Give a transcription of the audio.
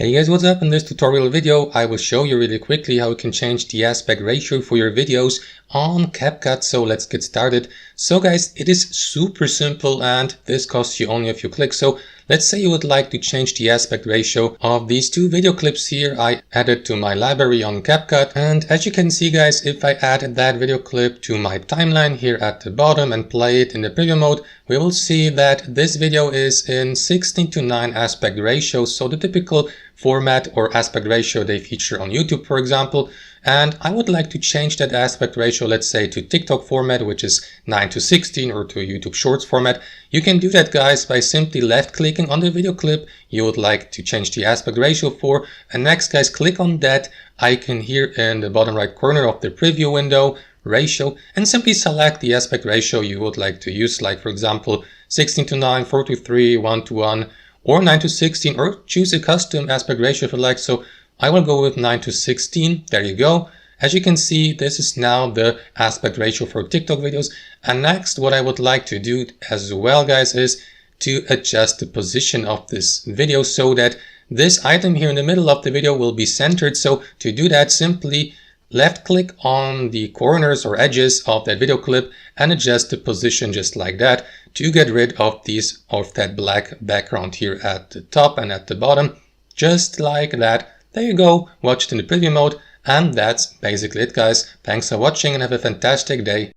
Hey guys, what's up? In this tutorial video I will show you really quickly how you can change the aspect ratio for your videos on CapCut. So let's get started. So guys, it is super simple and this costs you only a few clicks. So let's say you would like to change the aspect ratio of these two video clips here I added to my library on CapCut. And as you can see guys, if I add that video clip to my timeline here at the bottom and play it in the preview mode, we will see that this video is in 16:9 aspect ratio. So the typical format or aspect ratio they feature on YouTube, for example. And I would like to change that aspect ratio, let's say to TikTok format, which is 9:16, or to YouTube Shorts format. You can do that guys by simply left clicking on the video clip you would like to change the aspect ratio for, and next guys click on that icon here in the bottom right corner of the preview window, ratio, and simply select the aspect ratio you would like to use, like for example 16:9, 4:3, 1:1, or 9:16, or choose a custom aspect ratio if you like. So I will go with 9:16. There you go. As you can see, this is now the aspect ratio for TikTok videos. And next, what I would like to do as well, guys, is to adjust the position of this video so that this item here in the middle of the video will be centered. So to do that, simply left click on the corners or edges of that video clip and adjust the position just like that to get rid of that black background here at the top and at the bottom, just like that. There you go, watch it in the preview mode, and that's basically it guys. Thanks for watching and have a fantastic day.